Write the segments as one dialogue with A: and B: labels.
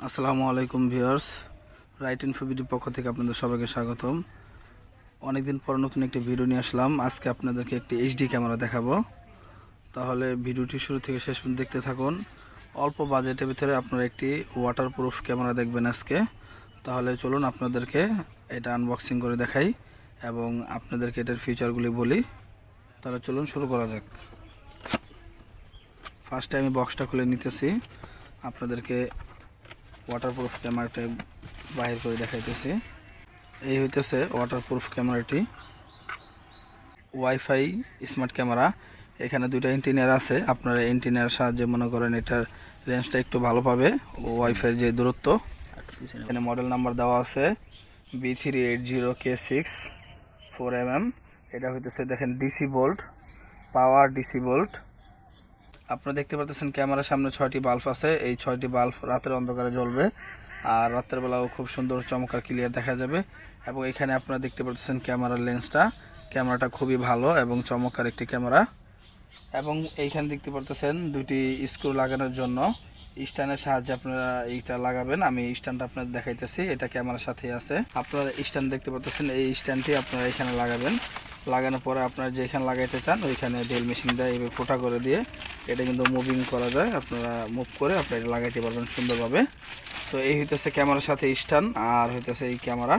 A: আসসালামু আলাইকুম ভিউয়ার্স, রাইটিনফোবিড পক্ষ থেকে আপনাদের সবাইকে স্বাগতম। অনেকদিন পর নতুন একটি ভিডিও নিয়ে আসলাম। আজকে আপনাদেরকে একটি এইচডি ক্যামেরা দেখাবো। তাহলে ভিডিওটি শুরু থেকে শেষ পর্যন্ত দেখতে থাকুন। অল্প বাজেটের ভিতরে আপনারা একটি ওয়াটারপ্রুফ ক্যামেরা দেখবেন আজকে। তাহলে চলুন আপনাদেরকে এটা আনবক্সিং করে দেখাই এবং আপনাদেরকে এটার ফিচারগুলি বলি। তাহলে চলুন শুরু করা যাক। ফার্স্টে আমি বক্সটা খুলে নিতেছি, আপনাদেরকে ওয়াটারপ্রুফ ক্যামেরাটি বাহির করে দেখাইতেছি। এই হইতেছে ওয়াটারপ্রুফ ক্যামেরাটি, ওয়াইফাই স্মার্ট ক্যামেরা। এখানে দুইটা এন্টিনার আছে, আপনারা এন্টিনার সাহায্যে মনে করেন এটার রেঞ্জটা একটু ভালো পাবে, ওয়াইফাইয়ের যে দূরত্ব। এখানে মডেল নাম্বার দেওয়া আছে B380K6 4mm। এটা হইতেছে দেখেন ডিসি বোল্ট, পাওয়ার ডিসি বোল্ট। আপনারা দেখতে পাচ্ছেন ক্যামেরার সামনে 6টি বাল্ব আছে। এই 6টি বাল্ব রাতের অন্ধকারে জ্বলবে আর রাতের বেলাও খুব সুন্দর চমৎকার ক্লিয়ার দেখা যাবে। এবং এখানে আপনারা দেখতে পাচ্ছেন ক্যামেরার লেন্সটা, ক্যামেরাটা খুবই ভালো এবং চমৎকার একটি ক্যামেরা। এবং এইখানে দেখতে পাচ্ছেন দুটি স্ক্রু লাগানোর জন্য স্ট্যান্ডের সাহায্যে আপনারা এইটা লাগাবেন। আমি স্ট্যান্ডটা আপনাদের দেখাইতেছি, এটা ক্যামেরার সাথেই আছে। আপনারা স্ট্যান্ড দেখতে পাচ্ছেন, এই স্ট্যান্ডটি আপনারা এখানে লাগাবেন। লাগানোর পরে আপনারা যেখানে লাগাইতে চান ওইখানে ড্রিল মেশিন দিয়ে এইভাবে ফোটা করে দিয়ে এটা কিন্তু মুভিং করা যায়, আপনারা মুভ করে আপনারা এটা লাগাইতে পারবেন সুন্দরভাবে। তো এই হইতেছে ক্যামেরার সাথে স্ট্যান্ড, আর হইতেছে এই ক্যামেরা।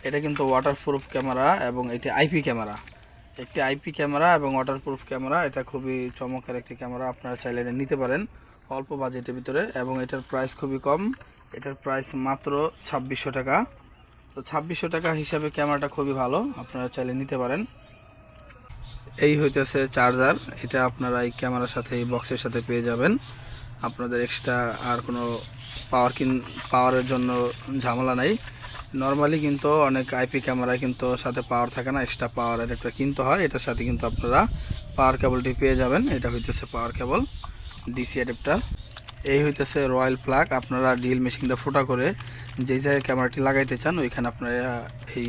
A: এটা কিন্তু ওয়াটারপ্রুফ ক্যামেরা এবং এটি আইপি ক্যামেরা, একটি আইপি ক্যামেরা এবং ওয়াটারপ্রুফ ক্যামেরা। এটা খুবই চমৎকার একটি ক্যামেরা, আপনারা চাইলে এটা নিতে পারেন অল্প বাজেটের ভিতরে। এবং এটার প্রাইস খুবই কম, এটার প্রাইস মাত্র 2600 টাকা। তো 2600 টাকা হিসাবে ক্যামেরাটা খুবই ভালো, আপনারা চাইলে নিতে পারেন। এই হইতেছে চার্জার, এটা আপনারা এই ক্যামেরার সাথে এই বক্সের সাথে পেয়ে যাবেন। আপনাদের এক্সট্রা আর কোনো পাওয়ারের জন্য ঝামেলা নাই। নর্মালি কিন্তু অনেক আইপি ক্যামেরায় কিন্তু সাথে পাওয়ার থাকে না, এক্সট্রা পাওয়ার অ্যাডাপ্টার কিনতে হয়। এটার সাথে কিন্তু আপনারা পাওয়ার কেবলটি পেয়ে যাবেন। এটা হইতেছে পাওয়ার কেবল, ডিসি অ্যাডাপ্টার। এই হইতেছে রয়্যাল প্লাগ, আপনারা ড্রিল মেশিন দিয়ে ফোটা করে যেই জায়গায় ক্যামেরাটি লাগাইতে চান ওইখানে আপনারা এই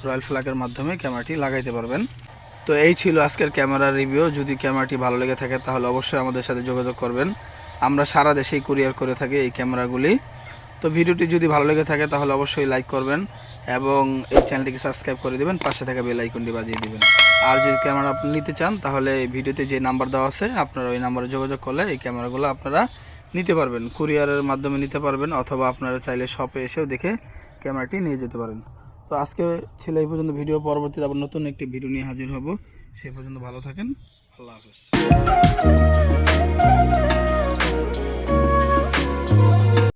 A: রয়্যাল প্লাগের মাধ্যমে ক্যামেরাটি লাগাইতে পারবেন। তো এই ছিল আজকের ক্যামেরার রিভিউ। যদি ক্যামেরাটি ভালো লেগে থাকে তাহলে অবশ্যই আমাদের সাথে যোগাযোগ করবেন। আমরা সারা দেশেই কুরিয়ার করে থাকি এই ক্যামেরাগুলি। তো ভিডিওটি যদি ভালো লেগে থাকে তাহলে অবশ্যই লাইক করবেন এবং এই চ্যানেলটিকে সাবস্ক্রাইব করে দেবেন, পাশে থাকা বেল আইকনটি বাজিয়ে দিবেন। আর যদি ক্যামেরা আপনি নিতে চান তাহলে ভিডিওতে যে নাম্বার দেওয়া আছে আপনারা ওই নাম্বারে যোগাযোগ করলে এই ক্যামেরাগুলো আপনারা নিতে পারবেন, কুরিয়ারের মাধ্যমে নিতে পারবেন, অথবা আপনারা চাইলে শপে এসেও দেখে ক্যামেরাটি নিয়ে যেতে পারেন। তো আজকে ছিল এই পর্যন্ত ভিডিও, পরবর্তীতে আবার নতুন একটি ভিডিও নিয়ে হাজির হব। সে পর্যন্ত ভালো থাকেন, আল্লাহ হাফেজ।